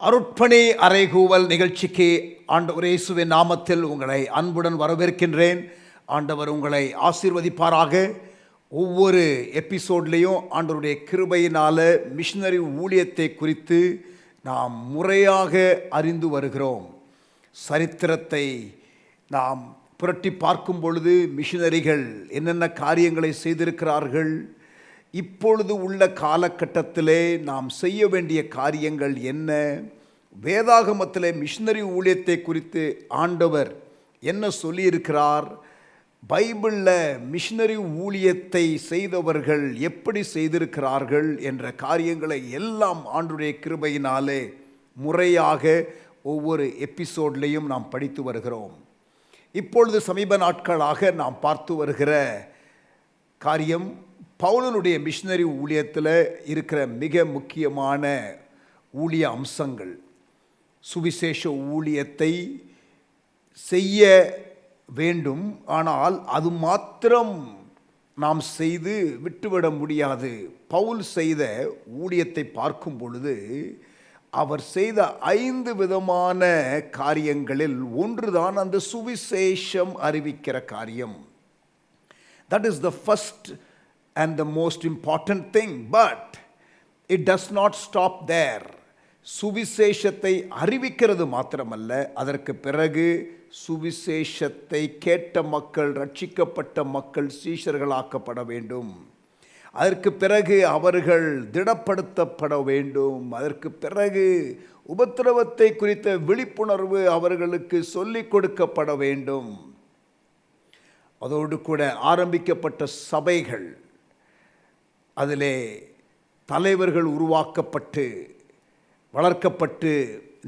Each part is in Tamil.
அருட்பணி அறைகூவல் நிகழ்ச்சிக்கு ஆண்டவர் இயேசுவின் நாமத்தில் உங்களை அன்புடன் வரவேற்கின்றேன். ஆண்டவர் உங்களை ஆசீர்வதிப்பாராக. ஒவ்வொரு எபிசோட்லேயும் ஆண்டவருடைய கிருபையினால் மிஷனரி ஊழியத்தை குறித்து நாம் முறையாக அறிந்து வருகிறோம். சரித்திரத்தை நாம் புரட்டி பார்க்கும் பொழுது மிஷனரிகள் என்னென்ன காரியங்களை செய்திருக்கிறார்கள், இப்பொழுது உள்ள காலகட்டத்திலே நாம் செய்ய வேண்டிய காரியங்கள் என்ன, வேதாகமத்திலே மிஷனரி ஊழியத்தை குறித்து ஆண்டவர் என்ன சொல்லியிருக்கிறார், பைபிளில் மிஷனரி ஊழியத்தை செய்தவர்கள் எப்படி செய்திருக்கிறார்கள் என்ற காரியங்களை எல்லாம் ஆண்டவருடைய கிருபையினாலே முறையாக ஒவ்வொரு எபிசோட்லேயும் நாம் படித்து வருகிறோம். இப்பொழுது சமீப நாட்களாக நாம் பார்த்து வருகிற காரியம் பவுலனுடைய மிஷனரி ஊழியத்தில் இருக்கிற மிக முக்கியமான ஊழிய அம்சங்கள். சுவிசேஷ ஊழியத்தை செய்ய வேண்டும், ஆனால் அது மாத்திரம் நாம் செய்து விட்டுவிட முடியாது. பவுல் செய்த ஊழியத்தை பார்க்கும் பொழுது அவர் செய்த 5 விதமான காரியங்களில் ஒன்றுதான் அந்த சுவிசேஷம் அறிவிக்கிற காரியம். That is the first and the most important thing, but it does not stop there. சுவிசேஷத்தை அறிவிக்கிறது மாத்திரமல்ல, அதற்கு பிறகு சுவிசேஷத்தை கேட்ட மக்கள், ரட்சிக்கப்பட்ட மக்கள் சீஷர்களாக்கப்பட வேண்டும். அதற்கு பிறகு அவர்கள் திடப்படுத்தப்பட வேண்டும். அதற்கு பிறகு உபத்திரவத்தை குறித்த விழிப்புணர்வு அவர்களுக்கு சொல்லிக் கொடுக்கப்பட வேண்டும். அதோடு கூட ஆரம்பிக்கப்பட்ட சபைகள், அதிலே தலைவர்கள் உருவாக்கப்பட்டு வளர்க்கப்பட்டு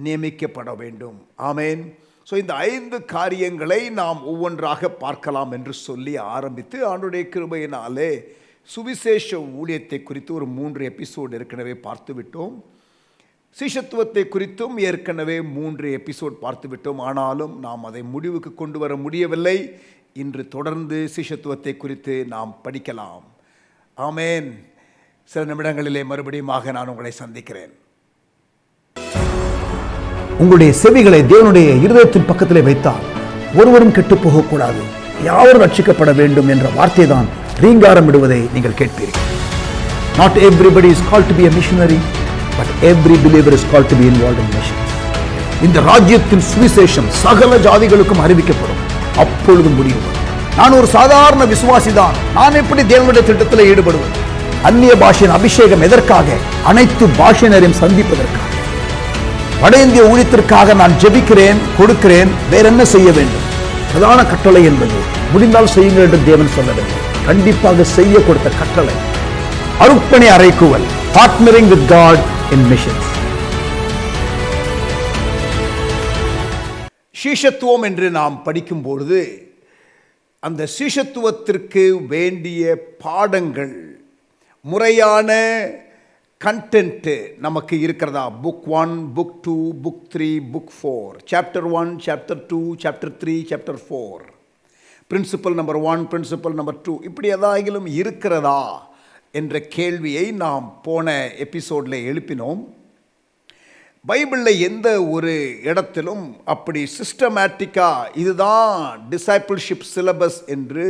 நியமிக்கப்பட வேண்டும். ஆமேன். ஸோ இந்த 5 காரியங்களை நாம் ஒவ்வொன்றாக பார்க்கலாம் என்று சொல்லி ஆரம்பித்து ஆண்டவருடைய கிருபையினாலே சுவிசேஷ ஊழியத்தை குறித்து ஒரு 3 எபிசோடு ஏற்கனவே பார்த்து விட்டோம். சீஷத்துவத்தை குறித்தும் ஏற்கனவே 3 எபிசோட் பார்த்து விட்டோம். ஆனாலும் நாம் அதை முடிவுக்கு கொண்டு வர முடியவில்லை. இன்று தொடர்ந்து சீஷத்துவத்தை குறித்து நாம் படிக்கலாம். ஆமேன். சில நிமிடங்களிலே மறுபடியுமாக நான் உங்களை சந்திக்கிறேன். உங்களுடைய செவிகளை தேவனுடைய இருதயத்தின் பக்கத்திலே வைத்தால் ஒருவரும் கெட்டு போகக்கூடாது, யாவரும் ரட்சிக்கப்பட வேண்டும் என்ற வார்த்தை தான் ரீங்காரம் இடுவதை நீங்கள் கேட்பீர்கள். Not everybody is called to be a missionary, but every believer is called to be involved in missions. இந்த ராஜ்யத்தின் சுவிசேஷம் சகல ஜாதிகளுக்கும் அறிவிக்கப்படும். அப்பொழுது முடிவு. நான் ஒரு சாதாரண விசுவாசிதான், நான் எப்படி தேவனுடைய திட்டத்தில் ஈடுபடுவது? அந்நிய பாஷையின் அபிஷேகம் எதற்காக? அனைத்து பாஷையினரையும் சந்திப்பதற்காக. வட இந்திய ஊழியத்திற்காக நான் ஜெபிக்கிறேன், கொடுக்கிறேன். வேற என்ன செய்ய வேண்டும்? பிரதான கட்டளை என்பது முடிந்தால் செய்யுங்கள் என்று தேவன் சொல்லவில்லை, கண்டிப்பாக செய்ய கொடுத்த கட்டளை. அருட்பணி அறைகூவல், partnering with God in missions. சீஷத்துவம் என்று நாம் படிக்கும் பொழுது அந்த சீஷத்துவத்திற்கு வேண்டிய பாடங்கள், முறையான கண்டென்ட் நமக்கு இருக்கிறதா? Book 1, book 2, book 3, book 4, chapter 1, chapter 2, chapter 3, chapter 4, principal number 1, principal number 2, இப்படி ஏதாகிலும் இருக்கிறதா என்ற கேள்வியை நாம் போன எபிசோடில் எழுப்பினோம். பைபிளில் எந்த ஒரு இடத்திலும் அப்படி சிஸ்டமேட்டிக்காக இதுதான் டிசைபிள்ஷிப் சிலபஸ் என்று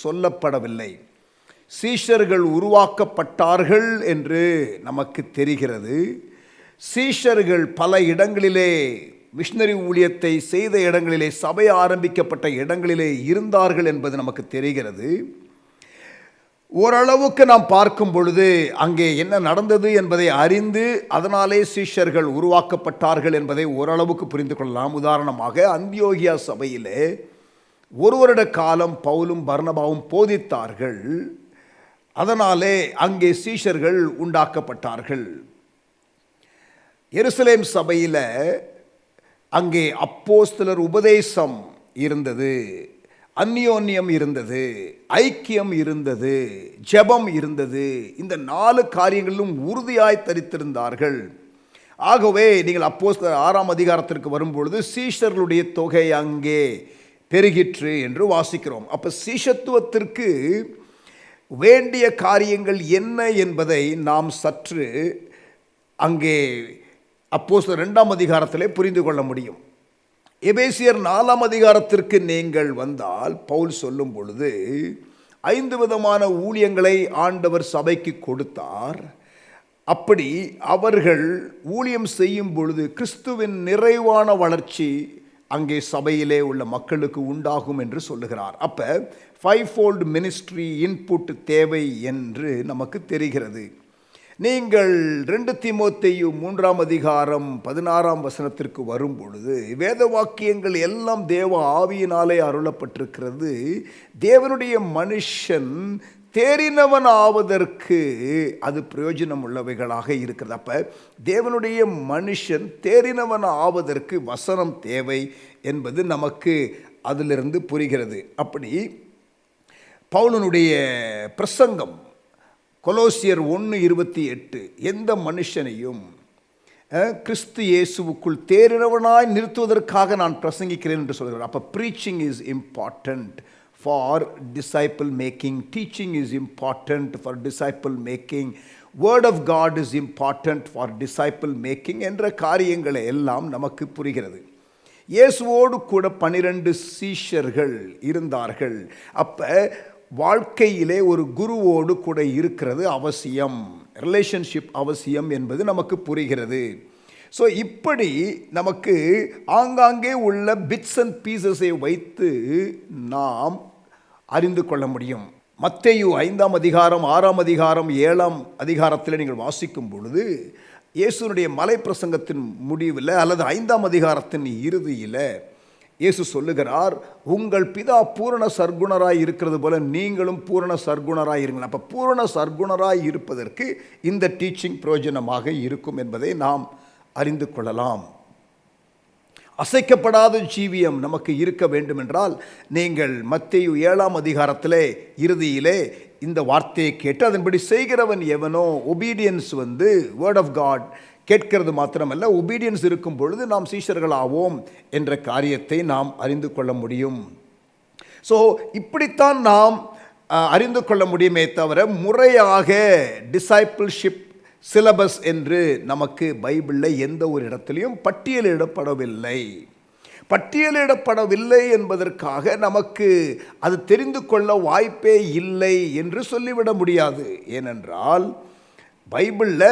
சொல்லப்படவில்லை. சீஷர்கள் உருவாக்கப்பட்டார்கள் என்று நமக்கு தெரிகிறது. சீஷர்கள் பல இடங்களிலே மிஷனரி ஊழியத்தை செய்த இடங்களிலே, சபை ஆரம்பிக்கப்பட்ட இடங்களிலே இருந்தார்கள் என்பது நமக்கு தெரிகிறது. ஓரளவுக்கு நாம் பார்க்கும் பொழுது அங்கே என்ன நடந்தது என்பதை அறிந்து அதனாலே சீஷர்கள் உருவாக்கப்பட்டார்கள் என்பதை ஓரளவுக்கு புரிந்து கொள்ளலாம். உதாரணமாக அந்தியோகியா சபையிலே 1 வருட காலம் பவுலும் பர்னபாவும் போதித்தார்கள். அதனாலே அங்கே சீஷர்கள் உண்டாக்கப்பட்டார்கள். எருசலேம் சபையில் அங்கே அப்போஸ்தலர் உபதேசம் இருந்தது, அந்யோன்யம் இருந்தது, ஐக்கியம் இருந்தது, ஜெபம் இருந்தது. இந்த 4 காரியங்களிலும் உறுதியாய் தரித்திருந்தார்கள். ஆகவே நீங்கள் அப்போஸ்தலர் 6ஆம் அதிகாரத்திற்கு வரும்பொழுது சீஷர்களுடைய தொகை அங்கே பெருகிற்று என்று வாசிக்கிறோம். அப்போ சீஷத்துவத்திற்கு வேண்டிய காரியங்கள் என்ன என்பதை நாம் சற்று அங்கே அப்போஸ்தலர் 2ஆம் அதிகாரத்திலே புரிந்து கொள்ள முடியும். எபேசியர் 4ஆம் அதிகாரத்திற்கு நீங்கள் வந்தால் பவுல் சொல்லும் பொழுது 5 விதமான ஊழியங்களை ஆண்டவர் சபைக்கு கொடுத்தார். அப்படி அவர்கள் ஊழியம் செய்யும் பொழுது கிறிஸ்துவின் நிறைவான வளர்ச்சி அங்கே சபையிலே உள்ள மக்களுக்கு உண்டாகும் என்று சொல்லுகிறார். அப்ப 5-fold மினிஸ்ட்ரி இன்புட் தேவை என்று நமக்கு தெரிகிறது. நீங்கள் 2 தீமோத்தேயு 3ஆம் அதிகாரம் 16ஆம் வசனத்திற்கு வரும் பொழுது வேத வாக்கியங்கள் எல்லாம் தேவ ஆவியினாலே அருளப்பட்டிருக்கிறது. தேவனுடைய மனுஷன் தேறினவன் ஆவதற்கு அது பிரயோஜனம் உள்ளவைகளாக இருக்கிறது. அப்ப தேவனுடைய மனுஷன் தேறினவன் ஆவதற்கு வசனம் தேவை என்பது நமக்கு அதிலிருந்து புரிகிறது. அப்படி பவுலனுடைய பிரசங்கம் கொலோசியர் 1:28 எந்த மனுஷனையும் கிறிஸ்து இயேசுவுக்குள் தேறினவனாய் நிறுத்துவதற்காக நான் பிரசங்கிக்கிறேன் என்று சொல்கிறார். அப்போ preaching is important for disciple making, teaching is important for disciple making, word of God is important for disciple making என்ற காரியங்களை எல்லாம் நமக்கு புரிகிறது. இயேசுவோடு கூட 12 சீஷர்கள் இருந்தார்கள். அப்போ வாழ்க்கையிலே ஒரு குருவோடு கூட இருக்கிறது அவசியம், ரிலேஷன்ஷிப் அவசியம் என்பது நமக்கு புரிகிறது. ஸோ இப்படி நமக்கு ஆங்காங்கே உள்ள பிட்ஸ் அண்ட் பீசஸை வைத்து நாம் அறிந்து கொள்ள முடியும். மத்தேயு 5ஆம் அதிகாரம் 6ஆம் அதிகாரம் 7ஆம் அதிகாரத்தில் நீங்கள் வாசிக்கும் பொழுது இயேசுனுடைய மலை பிரசங்கத்தின் முடிவில் அல்லது 5ஆம் அதிகாரத்தின் இறுதியில் இயேசு சொல்லுகிறார், உங்கள் பிதா பூரண சர்க்குணராய் இருக்கிறது போல நீங்களும் பூரண சர்க்குணராய் இருங்கள். அப்போ பூரண சர்க்குணராய் இருப்பதற்கு இந்த டீச்சிங் பிரயோஜனமாக இருக்கும் என்பதை நாம் அறிந்து கொள்ளலாம். அசைக்கப்படாத ஜீவியம் நமக்கு இருக்க வேண்டும் என்றால் நீங்கள் மத்தேயு 7ஆம் அதிகாரத்திலே இறுதியிலே இந்த வார்த்தையை கேட்டு அதன்படி செய்கிறவன் எவனோ, ஒபீடியன்ஸ் வேர்ட் ஆஃப் காட் கேட்கிறது மாத்திரமல்ல, ஒபீடியன்ஸ் இருக்கும் பொழுது நாம் சீஷர்களாவோம் என்ற காரியத்தை நாம் அறிந்து கொள்ள முடியும். ஸோ இப்படித்தான் நாம் அறிந்து கொள்ள முடியுமே தவிர முறையாக டிசைபிள்ஷிப் சிலபஸ் என்று நமக்கு பைபிளில் எந்த ஒரு இடத்துலையும் பட்டியலிடப்படவில்லை. பட்டியலிடப்படவில்லை என்பதற்காக நமக்கு அது தெரிந்து கொள்ள வாய்ப்பே இல்லை என்று சொல்லிவிட முடியாது. ஏனென்றால் பைபிளில்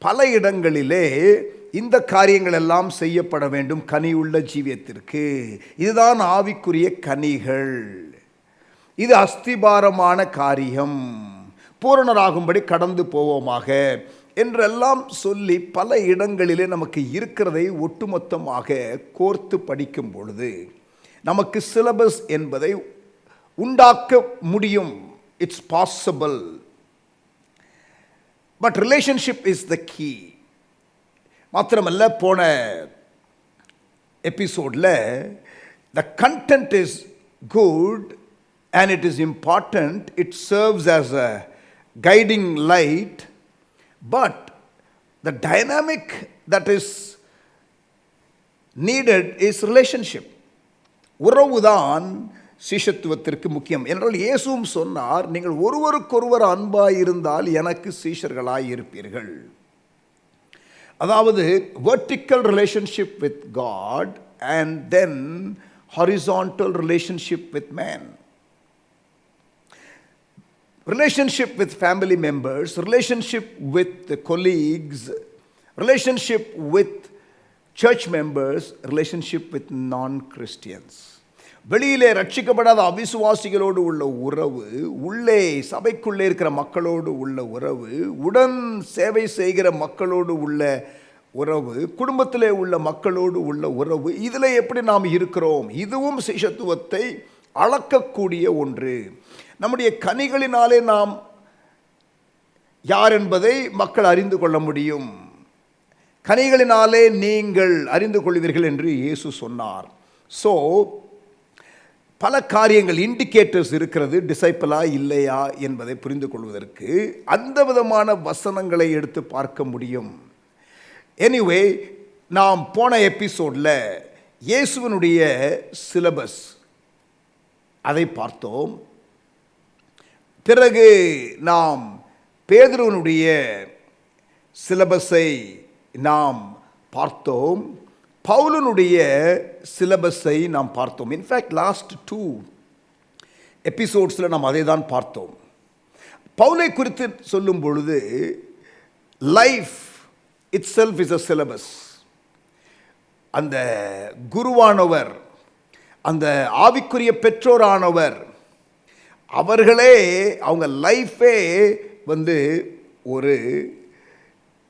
பல இடங்களிலே இந்த காரியங்கள் எல்லாம் செய்யப்பட வேண்டும் கனியுள்ள ஜீவியத்திற்கு. இதுதான் ஆவிக்குரிய கனிகள், இது அஸ்திபாரமான காரியம், பூரணராகும்படி கடந்து போவோமாக என்றெல்லாம் சொல்லி பல இடங்களிலே நமக்கு இருக்கிறதை ஒட்டுமொத்தமாக கோர்த்து படிக்கும் பொழுது நமக்கு சிலபஸ் என்பதை உண்டாக்க முடியும். It's possible. But relationship is the key. மாத்திரமல்ல, போன எபிசோடில் the content is good and it is important, it serves as a guiding light, but the dynamic that is needed is relationship. உறவுதான் சீஷத்துவத்திற்கு முக்கியம். என்றால் இயேசுவும் சொன்னார், நீங்கள் ஒருவருக்கொருவர் அன்பாய் இருந்தால் எனக்கு சீஷர்களாய் இருப்பீர்கள். அதாவது vertical relationship with God and then horizontal relationship with man. Relationship with family members, relationship with the colleagues, relationship with church members, relationship with non-Christians. வெளியிலே ரட்சிக்கப்படாத அவிசுவாசிகளோடு உள்ள உறவு, உள்ளே சபைக்குள்ளே இருக்கிற மக்களோடு உள்ள உறவு, உடன் சேவை செய்கிற மக்களோடு உள்ள உறவு, குடும்பத்திலே உள்ள மக்களோடு உள்ள உறவு, இதில் எப்படி நாம் இருக்கிறோம்? இதுவும் சிஷ்யத்துவத்தை அளக்கக்கூடிய ஒன்று. நம்முடைய கனிகளினாலே நாம் யார் என்பதை மக்கள் அறிந்து கொள்ள முடியும். கனிகளினாலே நீங்கள் அறிந்து கொள்வீர்கள் என்று இயேசு சொன்னார். ஸோ பல காரியங்கள் இண்டிகேட்டர்ஸ் இருக்கிறது டிசைபிளா இல்லையா என்பதை புரிந்து கொள்வதற்கு. அந்த விதமான வசனங்களை எடுத்து பார்க்க முடியும். எனிவே, நாம் போன எபிசோடில் இயேசுவினுடைய சிலபஸ் அதை பார்த்தோம். பிறகு நாம் பேதுருவினுடைய சிலபஸை நாம் பார்த்தோம். பவுலனுடைய சிலபஸை நாம் பார்த்தோம். இன்ஃபேக்ட் லாஸ்ட் 2 எபிசோட்ஸில் நாம் அதை தான் பார்த்தோம். பவுலை குறித்து சொல்லும் பொழுது life it self is a syllabus. அந்த குருவானவர், அந்த ஆவிக்குரிய பெற்றோரானவர், அவர்களே அவங்க லைஃபே ஒரு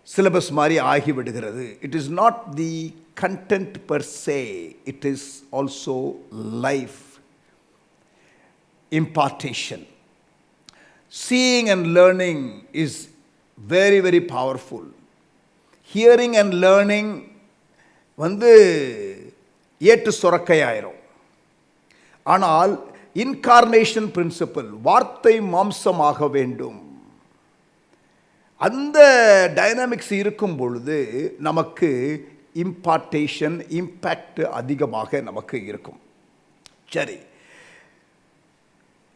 சிலபஸ் மாதிரி ஆகிவிடுகிறது. It is not the content per se, it is also life impartation. Seeing and learning is very, very powerful. Hearing and learning ஏட்டு சுரக்கையாயிரும். ஆனால் இன்கார்னேஷன் பிரின்சிபல், வார்த்தை மாம்சமாக வேண்டும், அந்த டைனாமிக்ஸ் இருக்கும் பொழுது நமக்கு இம்பார்ட்டேஷன், இம்பேக்ட் அதிகமாக நமக்கு இருக்கும். சரி,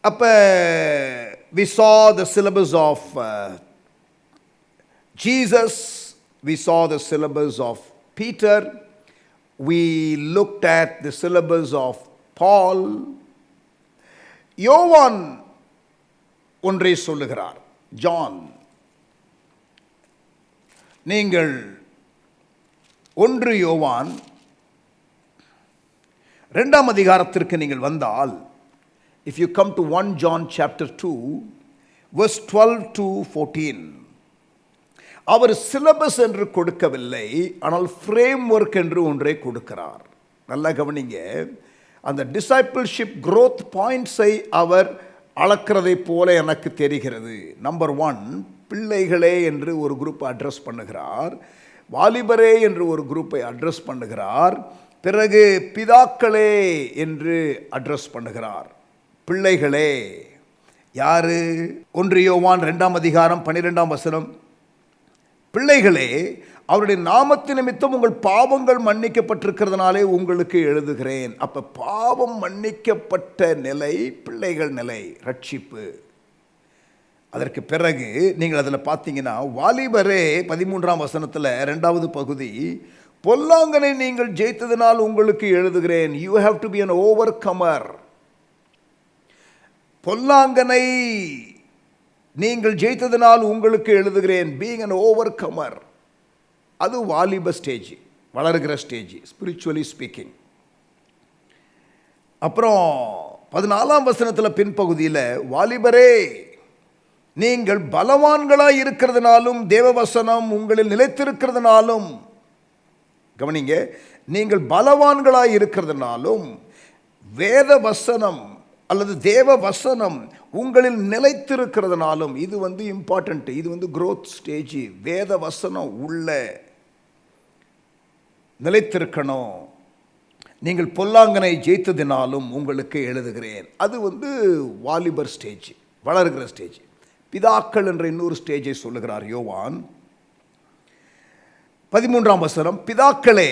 அப்போ we saw the syllabus of Jesus, we saw the syllabus of Peter, we looked at the syllabus of Paul. யோவான் ஒன்றை சொல்லுகிறார். ஜான், நீங்கள் 1 யோவான் 2ஆம் அதிகாரத்திற்கு நீங்கள் வந்தால், if you come to 1 John chapter 2 verse 12 to 14, our syllabus என்று கொடுக்கவில்லை, ஆனால் ஃப்ரேம் ஒர்க் என்று ஒன்றை கொடுக்கிறார். நல்லா கவனிங்க. அந்த டிசைபிள்ஷிப் growth பாயிண்ட்ஸை அவர் அளக்கிறதை போல எனக்கு தெரிகிறது. நம்பர் 1, பிள்ளைகளே என்று ஒரு குரூப்பை அட்ரஸ் பண்ணுகிறார். வாலிபரே என்று ஒரு குரூப்பை அட்ரஸ் பண்ணுகிறார். பிறகு பிதாக்களே என்று அட்ரஸ் பண்ணுகிறார். பிள்ளைகளே யாரு? 1 யோவான் 2ஆம் அதிகாரம் 12ஆம் வசனம், பிள்ளைகளே, அவருடைய நாமத்து நிமித்தம் உங்கள் பாவங்கள் மன்னிக்கப்பட்டிருக்கிறதுனாலே உங்களுக்கு எழுதுகிறேன். அப்ப பாவம் மன்னிக்கப்பட்ட நிலை பிள்ளைகள் நிலை, ரட்சிப்பு. அதற்கு பிறகு நீங்கள் அதில் பார்த்தீங்கன்னா, வாலிபரே 13ஆம் வசனத்தில் 2வது பகுதி, பொல்லாங்கனை நீங்கள் ஜெயித்ததினால் உங்களுக்கு எழுதுகிறேன். You have to be an overcomer. பொல்லாங்கனை நீங்கள் ஜெயித்ததினால் உங்களுக்கு எழுதுகிறேன். பீயிங் an overcomer, அது வாலிப ஸ்டேஜ், வளர்கிற ஸ்டேஜ், ஸ்பிரிச்சுவலி ஸ்பீக்கிங். அப்புறம் 14ஆம் வசனத்தில் பின்பகுதியில், வாலிபரே நீங்கள் பலவான்களாய் இருக்கிறதுனாலும் தேவவசனம் உங்களில் நிலைத்திருக்கிறதுனாலும், கவனிங்க, நீங்கள் பலவான்களாய் இருக்கிறதுனாலும் வேத வசனம் அல்லது தேவ வசனம் உங்களில் நிலைத்திருக்கிறதுனாலும், இது இம்பார்ட்டன்ட், இது growth ஸ்டேஜ். வேத வசனம் உள்ள நிலைத்திருக்கணும். நீங்கள் பொல்லாங்கனை ஜெயித்ததினாலும் உங்களுக்கு எழுதுகிறேன். அது வாலிபர் ஸ்டேஜ், வளர்கிற ஸ்டேஜ். பிதாக்கள் என்ற இன்னொரு ஸ்டேஜை சொல்லுகிறார் யோவான். 13ஆம் வசனம், பிதாக்களே,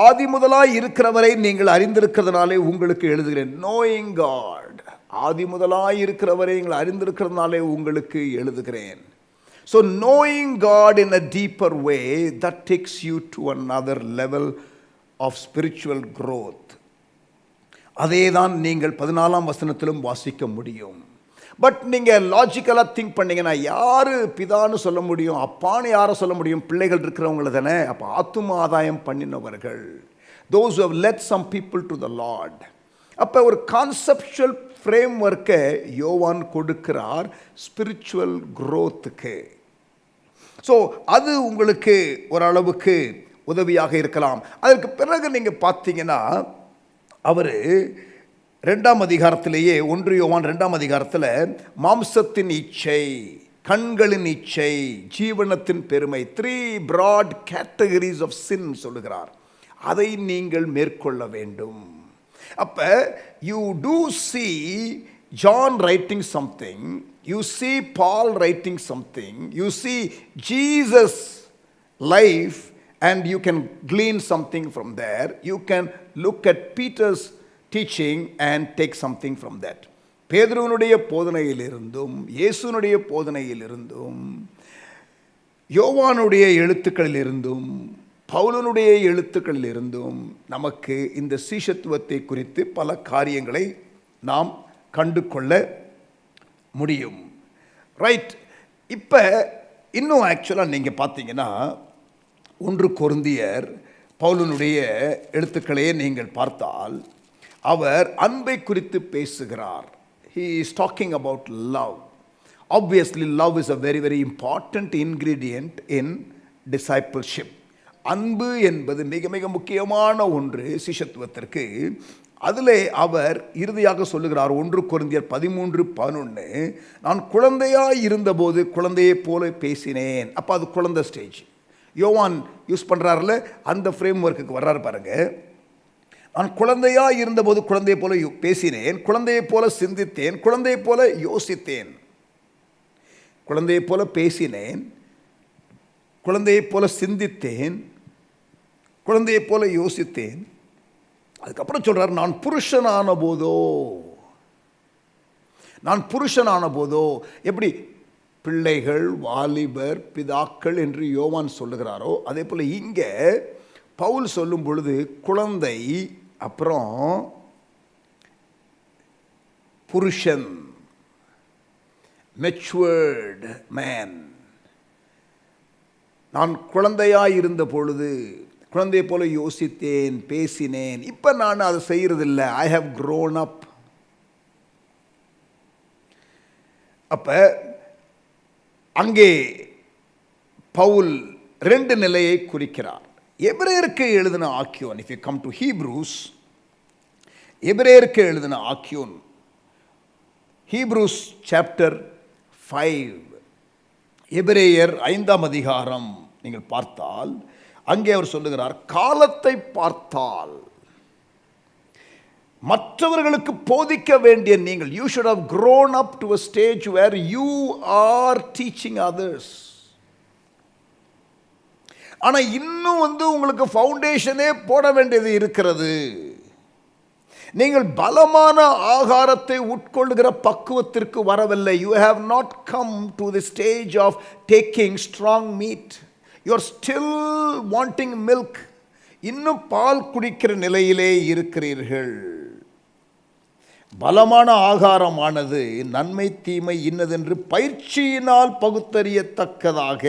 ஆதி முதலாய் இருக்கிறவரை நீங்கள் அறிந்திருக்கிறதுனாலே உங்களுக்கு எழுதுகிறேன். நோயிங் காட், ஆதி முதலாய் இருக்கிறவரை நீங்கள் அறிந்திருக்கிறதுனாலே உங்களுக்கு எழுதுகிறேன். So knowing God in a deeper way, that takes you to another level of spiritual growth. அதே தான் நீங்கள் 14ஆம் வசனத்திலும் வாசிக்க முடியும். பட் நீங்கள் லாஜிக்கலாக திங்க் பண்ணிங்கன்னா, யார் பிதான்னு சொல்ல முடியும், அப்பான்னு யாரை சொல்ல முடியும்? பிள்ளைகள் இருக்கிறவங்கள தானே. அப்போ ஆத்தும ஆதாயம் பண்ணினவர்கள், those who have led some people to the Lord. அப்போ ஒரு கான்செப்சுவல் ஃப்ரேம் ஒர்க்கை யோவான் கொடுக்கிறார் ஸ்பிரிச்சுவல் க்ரோத்துக்கு. ஸோ அது உங்களுக்கு ஓரளவுக்கு உதவியாக இருக்கலாம். அதற்கு பிறகு நீங்கள் பார்த்தீங்கன்னா, அவர் 2ஆம் அதிகாரத்திலேயே, 1 யோவான் 2ஆம் அதிகாரத்தில் மாம்சத்தின் இச்சை, கண்களின் இச்சை, ஜீவனத்தின் பெருமை, 3 broad categories of sin சொல்லுகிறார். அதை நீங்கள் மேற்கொள்ள வேண்டும். அப்ப you do see John writing something, you see Paul writing something, you see Jesus life, and you can glean something from there. You can look at Peter's teaching and take something from that. பேதுருவினுடைய போதனையிலிருந்தும் இயேசுனுடைய போதனையிலிருந்தும் யோவானுடைய எழுத்துக்களிலிருந்தும் பவுலனுடைய எழுத்துக்களிலிருந்தும் நமக்கு இந்த சீஷத்துவத்தை குறித்து பல காரியங்களை நாம் கண்டு கொள்ள முடியும். ரைட். இப்போ இன்னும் ஆக்சுவலாக நீங்கள் பார்த்தீங்கன்னா 1 கொரிந்தியர் பவுலனுடைய எழுத்துக்களையே நீங்கள் பார்த்தால் அவர் அன்பை குறித்து பேசுகிறார். He is talking about love. Obviously, love is a very, very important ingredient in discipleship. அன்பு என்பது மிக மிக முக்கியமான ஒன்று சிஷ்யத்துவத்திற்கு. அதிலே அவர் இறுதியாக சொல்லுகிறார் 1 கொரிந்தியர் 13:11, நான் குழந்தையாய் இருந்தபோது குழந்தையைப் போல பேசினேன். அப்போ அது குழந்தை ஸ்டேஜ். யோவான் யூஸ் பண்ணுறாருல, அந்த ஃப்ரேம் ஒர்க்குக்கு வர்றாரு பாருங்க. நான் குழந்தையாக இருந்தபோது குழந்தையை போல பேசினேன், குழந்தையை போல சிந்தித்தேன், குழந்தையை போல யோசித்தேன். குழந்தையை போல பேசினேன், குழந்தையை போல சிந்தித்தேன், குழந்தையை போல யோசித்தேன். அதுக்கப்புறம் சொல்றார், நான் புருஷனான போதோ எப்படி பிள்ளைகள், வாலிபர், பிதாக்கள் என்று யோவான் சொல்லுகிறாரோ அதே போல இங்கே பவுல் சொல்லும் பொழுது குழந்தை, அப்புறம் புருஷன், மெச்சுவர்ட் மேன். நான் குழந்தையாய் இருந்த பொழுது குழந்தையை போல யோசித்தேன், பேசினேன். இப்போ நான் அதை செய்யறதில்லை. I have grown up. அப்போ அங்கே பவுல் 2 நிலையை குறிக்கிறார். எபிரேயருக்கு எழுதின ஆக்கியோன், if you come to Hebrews, எபிரேயருக்கு எழுதின ஆக்கியோன், ஹீப்ரூஸ் சாப்டர் 5, எபிரேயர் 5ஆம் அதிகாரம் நீங்கள் பார்த்தால் அங்கே அவர் சொல்லுகிறார், காலத்தை பார்த்தால் மற்றவர்களுக்கு போதிக்க வேண்டிய நீங்கள், you should have grown up to a stage where you are teaching others. ஆனா இன்னும் உங்களுக்கு ஃபவுண்டேஷனே போட வேண்டியது இருக்கிறது. நீங்கள் பலமான ஆகாரத்தை உட்கொள்ளுகிற பக்குவத்திற்கு வரவில்லை. You have not come to the stage of taking strong meat. You are still wanting milk. இன்னும் பால் குடிக்கிற நிலையிலே இருக்கிறீர்கள். பலமான ஆகாரமானது நன்மை தீமை இன்னதென்று பயிற்சியினால் பகுத்தறியத்தக்கதாக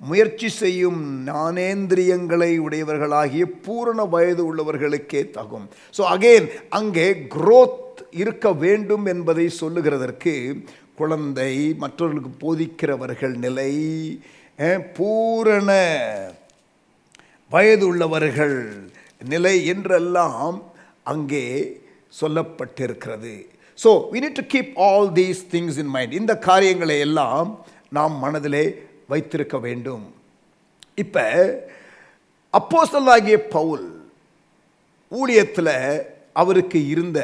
முயற்சி செய்யும் ஞானேந்திரியங்களை உடையவர்களாகிய பூரண வயது உள்ளவர்களுக்கே தகும். ஸோ அகெயின் அங்கே growth இருக்க வேண்டும் என்பதை சொல்லுகிறதற்கு குழந்தை, மற்றவர்களுக்கு போதிக்கிறவர்கள் நிலை, பூரண வயது உள்ளவர்கள் நிலை என்றெல்லாம் அங்கே சொல்லப்பட்டிருக்கிறது. So we need to keep all these things in mind. இந்த காரியங்களை எல்லாம் நாம் மனதிலே வைத்திருக்க வேண்டும். இப்போ அப்போஸ்தலனாகிய பவுல் ஊழியத்தில் அவருக்கு இருந்த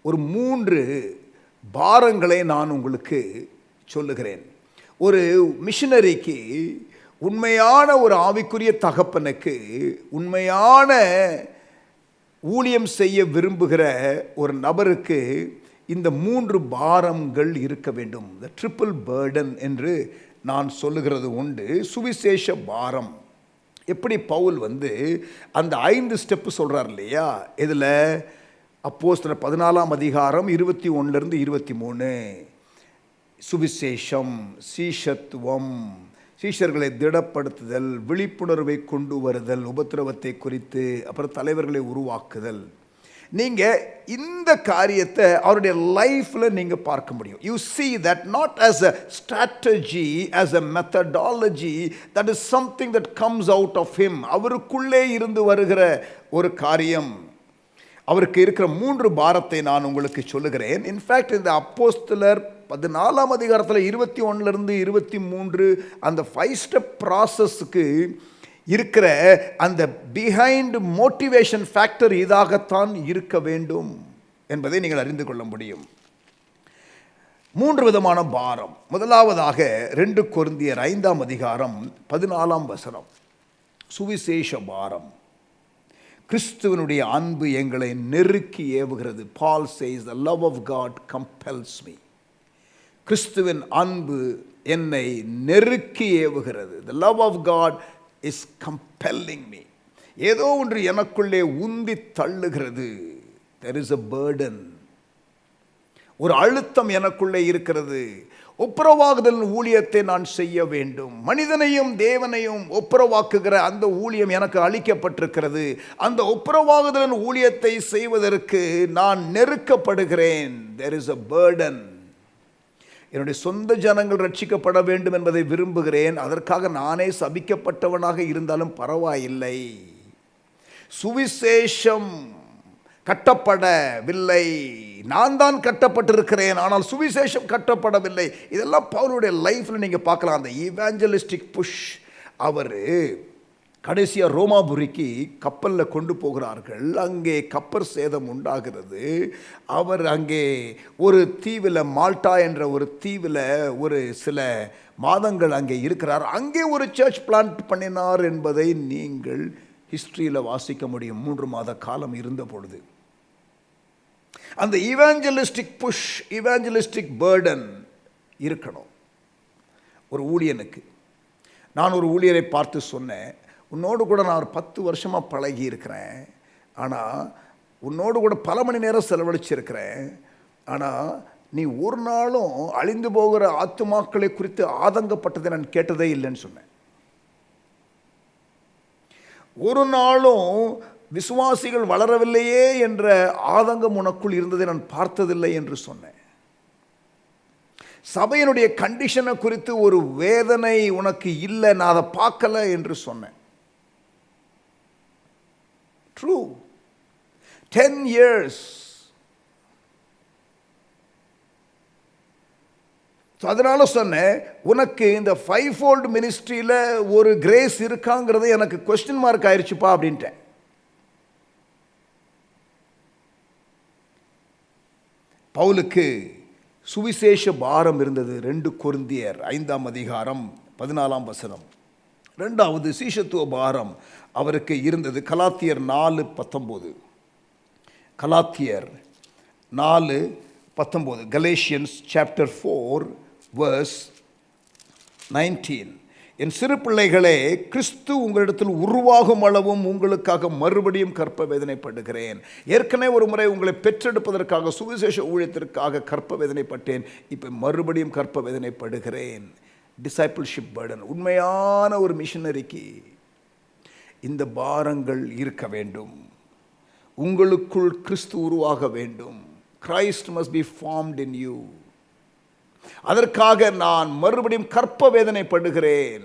ஒரு 3 பாரங்களை நான் உங்களுக்கு சொல்லுகிறேன். ஒரு மிஷனரிக்கு, உண்மையான ஒரு ஆவிக்குரிய தகப்பனுக்கு, உண்மையான ஊழியம் செய்ய விரும்புகிற ஒரு நபருக்கு இந்த 3 பாரங்கள் இருக்க வேண்டும். த ட்ரிபிள் பர்டன் என்று நான் சொல்லுகிறது உண்டு. சுவிசேஷ பாரம். எப்படி பவுல் அந்த 5 ஸ்டெப்பு சொல்கிறார் இல்லையா? இதில் அப்போஸ்தலர் 14ஆம் அதிகாரம் 21லிருந்து 23, சுவிசேஷம், சீஷத்துவம், சீஷர்களை திடப்படுத்துதல், விழிப்புணர்வை கொண்டு வருதல், உபத்திரவத்தை குறித்து, அப்புறம் தலைவர்களை உருவாக்குதல். நீங்கள் இந்த காரியத்தை அவருடைய லைஃப்பில் நீங்கள் பார்க்க முடியும். You see that not as a strategy, as a methodology, that is something that comes out of him. அவருக்குள்ளே இருந்து வருகிற ஒரு காரியம். அவருக்கு இருக்கிற 3 பாரத்தை நான் உங்களுக்கு சொல்லுகிறேன். இன்ஃபேக்ட் இந்த அப்போஸ்தலர் 14ஆம் அதிகாரத்தில் 21லிருந்து 23 அந்த 5 ஸ்டெப் ப்ராசஸ்க்கு இருக்கிற அந்த பிஹைண்ட் மோட்டிவேஷன் ஃபேக்டர் இதாகத்தான் இருக்க வேண்டும் என்பதை நீங்கள் அறிந்து கொள்ள முடியும். 3 விதமான பாரம். முதலாவதாக 2 கொரிந்தியர் 5ஆம் அதிகாரம் 14ஆம் வசனம், சுவிசேஷ பாரம். கிறிஸ்துவனுடைய அன்பு எங்களை நெருக்கி ஏவுகிறது. Paul says, the love of God compels me. கிறிஸ்துவின் அன்பு என்னை நெருக்கி ஏவுகிறது. The love of God is compelling me. ஏதோ ஒன்று எனக்குள்ளே உந்தி தள்ளுகிறது. There is a burden. ஒரு அழுத்தம் எனக்குள்ளே இருக்கிறது. ஒப்புரவாகுதல் ஊழியத்தை நான் செய்ய வேண்டும். மனிதனையும் தேவனையும் ஒப்புரவாக்குகிற அந்த ஊழியம் எனக்கு அளிக்கப்பட்டிருக்கிறது. அந்த ஒப்புரவாகுதல் ஊழியத்தை செய்வதற்கு நான் நெருக்கப்படுகிறேன். There is a burden. என்னுடைய சொந்த ஜனங்கள் ரட்சிக்கப்பட வேண்டும் என்பதை விரும்புகிறேன். அதற்காக நானே சபிக்கப்பட்டவனாக இருந்தாலும் பரவாயில்லை. சுவிசேஷம் கட்டப்படவில்லை, நான் தான் கட்டப்பட்டிருக்கிறேன், ஆனால் சுவிசேஷம் கட்டப்படவில்லை. இதெல்லாம் பவுலுடைய லைஃப்பில் நீங்கள் பார்க்கலாம். அந்த ஈவாஞ்சலிஸ்டிக் புஷ். அவர் கடைசியாக ரோமாபுரிக்கு கப்பலில் கொண்டு போகிறார்கள். அங்கே கப்பல் சேதம் உண்டாகிறது. அவர் அங்கே ஒரு தீவில், மால்டா என்ற ஒரு தீவில் ஒரு சில மாதங்கள் அங்கே இருக்கிறார். அங்கே ஒரு சர்ச் பிளான்ட் பண்ணினார் என்பதை நீங்கள் ஹிஸ்ட்ரியில் வாசிக்க முடியும். 3 மாத காலம் இருந்த பொழுது அந்த ஈவாஞ்சலிஸ்டிக் புஷ், ஈவாஞ்சலிஸ்டிக் பர்டன் இருக்கணும் ஒரு ஊழியனுக்கு. நான் ஒரு ஊழியரை பார்த்து சொன்னேன், உன்னோடு கூட நான் ஒரு 10 வருஷமாக பழகி இருக்கிறேன், ஆனால் உன்னோடு கூட பல மணி நேரம் செலவழிச்சிருக்கிறேன், ஆனால் நீ ஒரு நாளும் அழிந்து போகிற ஆத்துமாக்களை குறித்து ஆதங்கப்பட்டதை நான் கேட்டதே இல்லைன்னு சொன்னேன். ஒரு நாளும் விசுவாசிகள் வளரவில்லையே என்ற ஆதங்கம் உனக்குள் இருந்ததை நான் பார்த்ததில்லை என்று சொன்னேன். சபையினுடைய கண்டிஷனை குறித்து ஒரு வேதனை உனக்கு இல்லை, நான் அதை பார்க்கல என்று சொன்னேன். ட்ரூ. 10 years. அதனால சொன்னேன், உனக்கு இந்த 5-fold மினிஸ்ட்ரியில் ஒரு கிரேஸ் இருக்காங்கிறது எனக்கு கொஸ்டின் மார்க் ஆயிடுச்சுப்பா அப்படின்ட்டேன். பவுலுக்கு சுவிசேஷ பாரம் இருந்தது. 2 கொரிந்தியர் 5ஆம் அதிகாரம் 14ஆம் வசனம். 2வது சீஷத்துவ பாரம் அவருக்கு இருந்தது. கலாத்தியர் 4:19. கலாத்தியர் 4:19. Galatians chapter 4 verse 19. என் சிறு பிள்ளைகளே, கிறிஸ்து உங்களிடத்தில் உருவாகும் அளவும் உங்களுக்காக மறுபடியும் கற்ப வேதனைப்படுகிறேன். ஏற்கனவே ஒரு முறை உங்களை பெற்றெடுப்பதற்காக சுவிசேஷ ஊழியத்திற்காக கற்ப வேதனைப்பட்டேன், இப்போ மறுபடியும் கற்ப வேதனைப்படுகிறேன். Discipleship Burton. உண்மையான ஒரு மிஷனரிக்கு இந்த பாரங்கள் இருக்க வேண்டும். உங்களுக்குள் கிறிஸ்து உருவாக வேண்டும். Christ must be formed in you. அதற்காக நான் மறுபடியும் கற்ப வேதனைப்படுகிறேன்.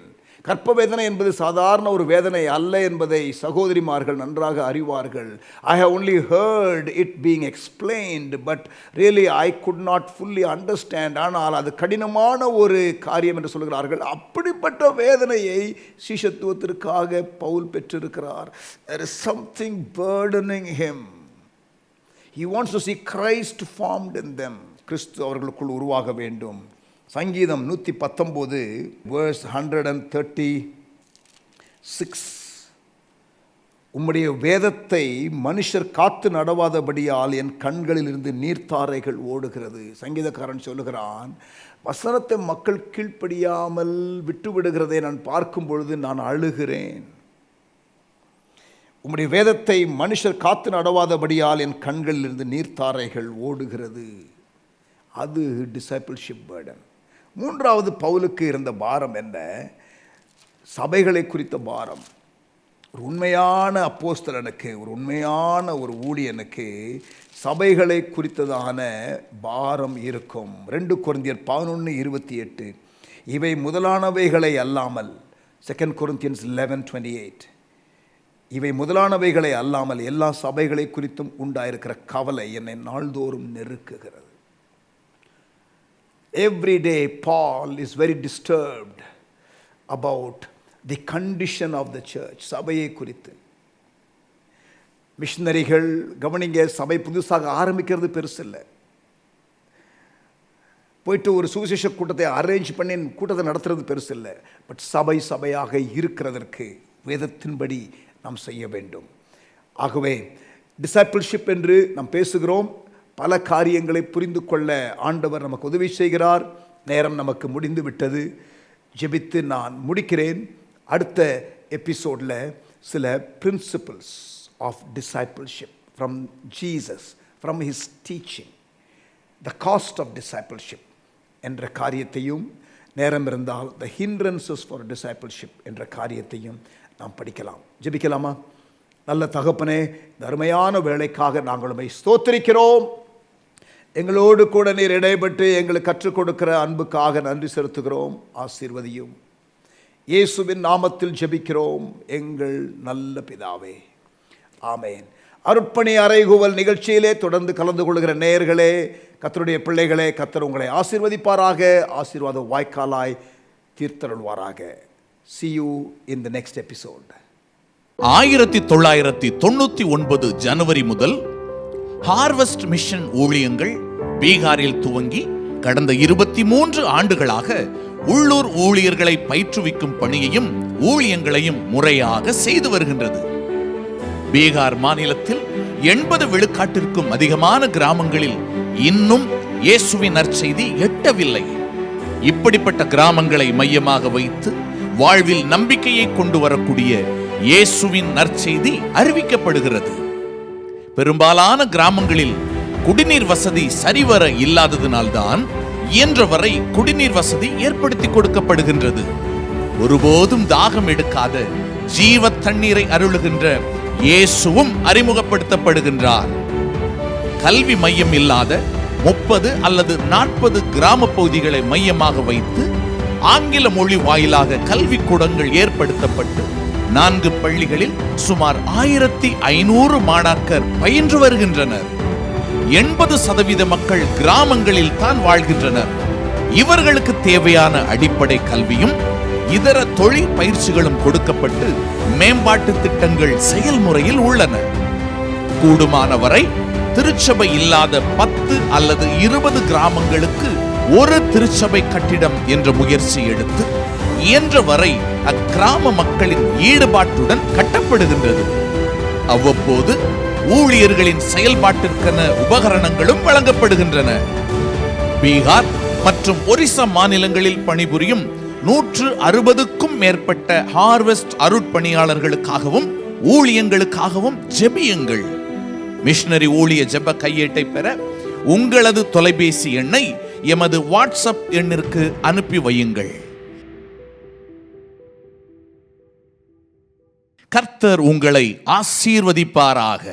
கற்ப வேதனை என்பது சாதாரண ஒரு வேதனை அல்ல என்பதை சகோதரிமார்கள் நன்றாக அறிவார்கள். I have only heard it being explained, but really I could not fully understand. ஆனால் அது கடினமான ஒரு காரியம் என்று சொல்கிறார்கள். அப்படிப்பட்ட வேதனையை சீஷத்துவத்திற்காக பவுல் பெற்றிருக்கிறார். There is something burdening him. He wants to see Christ formed in them. கிறிஸ்து அவர்களுக்குள் உருவாக வேண்டும். சங்கீதம் 119 verse 136. உம்முடைய வேதத்தை மனுஷர் காத்து நடவாதபடியால் என் கண்களில் இருந்து நீர்த்தாரைகள் ஓடுகிறது. சங்கீதக்காரன் சொல்லுகிறான், வசனத்தை மக்கள் கீழ்ப்படியாமல் விட்டுவிடுகிறதை நான் பார்க்கும் பொழுது நான் அழுகிறேன். உம்முடைய வேதத்தை மனுஷர் காத்து நடவாதபடியால் என் கண்களில் இருந்து நீர்த்தாரைகள் ஓடுகிறது. அது டிசைபிள்ஷிப் பர்டன். 3வது பவுலுக்கு இருந்த பாரம் என்ன? சபைகளை குறித்த பாரம். ஒரு உண்மையான அப்போஸ்தலனுக்கு, ஒரு உண்மையான ஒரு ஊழியனுக்கு சபைகளை குறித்ததான பாரம் இருக்கும். 2 கொரிந்தியர் 11:28. இவை முதலானவைகளை அல்லாமல், 2 Corinthians 11:28. இவை முதலானவைகளை அல்லாமல் எல்லா சபைகளை குறித்தும் உண்டாயிருக்கிற கவலை என்னை நாள்தோறும் நெருக்குகிறது. Every day Paul is very disturbed about the condition of the church. சபையை குறித்து. மிஷனரிகள் கவனிங்க, சபை புதுசாக ஆரம்பிக்கிறது பெருசு இல்லை. போயிட்டு ஒரு சுவிசேஷ கூட்டத்தை அரேஞ்ச் பண்ணி கூட்டத்தை நடத்துறது பெருசு இல்லை. பட் சபை சபையாக இருக்கிறதற்கு வேதத்தின்படி நாம் செய்ய வேண்டும். ஆகவே டிசைபிள்ஷிப் என்று நாம் பேசுகிறோம். பல காரியங்களை புரிந்து கொள்ள ஆண்டவர் நமக்கு உதவி செய்கிறார். நேரம் நமக்கு முடிந்து விட்டது. ஜெபித்து நான் முடிக்கிறேன். அடுத்த எபிசோடில் சில principles of discipleship from Jesus, from his teaching, the cost of discipleship என்ற காரியத்தையும், நேரம் இருந்தால் த ஹிண்ட்ரன்சஸ் ஃபார் டிசைபிள்ஷிப் என்ற காரியத்தையும் நாம் படிக்கலாம். ஜெபிக்கலாமா? நல்ல தகப்பனே, இந்த அருமையான வேலைக்காக நாங்கள் உம்மை ஸ்தோத்திரிக்கிறோம். எங்களோடு கூட நீர் இடைப்பட்டு எங்களுக்கு கற்றுக் கொடுக்கிற அன்புக்காக நன்றி செலுத்துகிறோம். ஆசீர்வதியும். இயேசுவின் நாமத்தில் ஜெபிக்கிறோம் எங்கள் நல்ல பிதாவே, ஆமேன். அருட்பணி அறைகூவல் நிகழ்ச்சியிலே தொடர்ந்து கலந்து கொள்கிற நேயர்களே, கர்த்தருடைய பிள்ளைகளே, கர்த்தர் உங்களை ஆசீர்வதிப்பாராக, ஆசீர்வாத வாய்க்காலாய் தீர்த்தருள்வாராக. See you in the next episode. 1999 ஜனவரி முதல் ஹார்வெஸ்ட் மிஷன் ஊழியங்கள் பீகாரில் துவங்கி கடந்த 23 ஆண்டுகளாக உள்ளூர் ஊழியர்களை பயிற்றுவிக்கும் பணியையும் ஊழியங்களையும் முறையாக செய்து வருகின்றது. பீகார் மாநிலத்தில் 80 விழுக்காட்டிற்கும் அதிகமான கிராமங்களில் இன்னும் இயேசுவின் நற்செய்தி எட்டவில்லை. இப்படிப்பட்ட கிராமங்களை மையமாக வைத்து வாழ்வில் நம்பிக்கையை கொண்டு வரக்கூடிய இயேசுவின் நற்செய்தி அறிவிக்கப்படுகிறது. பெரும்பாலான கிராமங்களில் குடிநீர் வசதி சரிவர இல்லாததினால்தான் இயன்றவரை குடிநீர் வசதி ஏற்படுத்தி கொடுக்கப்படுகின்றது. ஒருபோதும் தாகம் எடுக்காத ஜீவ தண்ணீரை அருளுகின்ற இயேசுவும் அறிமுகப்படுத்தப்படுகின்றார். கல்வி மையம் இல்லாத 30 அல்லது 40 கிராம பகுதிகளை மையமாக வைத்து ஆங்கில மொழி வாயிலாக கல்வி கூடங்கள் ஏற்படுத்தப்பட்டு 4 பள்ளிகளில் சுமார் 1500 மாணாக்கர் பயின்று வருகின்றனர். 80% மக்கள் கிராமங்களில் தான் வாழ்கின்றனர். இவர்களுக்கு தேவையான அடிப்படை கல்வியும் இதர தொழில் பயிற்சிகளும் கொடுக்கப்பட்டு மேம்பாட்டு திட்டங்கள் செயல்முறையில் உள்ளன. கூடுமானவரை திருச்சபை இல்லாத 10 அல்லது 20 கிராமங்களுக்கு ஒரு திருச்சபை கட்டிடம் என்ற முயற்சி எடுத்து இயன்ற வரை அக்கிராம மக்களின் ஈடுபாட்டுடன் கட்டப்படுகின்றது. அவ்வப்போது ஊழியர்களின் செயல்பாட்டிற்கென உபகரணங்களும் வழங்கப்படுகின்றன. பீகார் மற்றும் ஒரிசா மாநிலங்களில் பணிபுரியும் 160க்கும் மேற்பட்ட ஹார்வெஸ்ட் அருட்பணியாளர்களுக்காகவும் ஊழியங்களுக்காகவும் ஜெபியுங்கள். மிஷனரி ஊழிய ஜெப கையேட்டை பெற உங்களது தொலைபேசி எண்ணை எமது வாட்ஸ்அப் எண்ணிற்கு அனுப்பி வையுங்கள். கர்த்தர் உங்களை ஆசீர்வதிப்பாராக.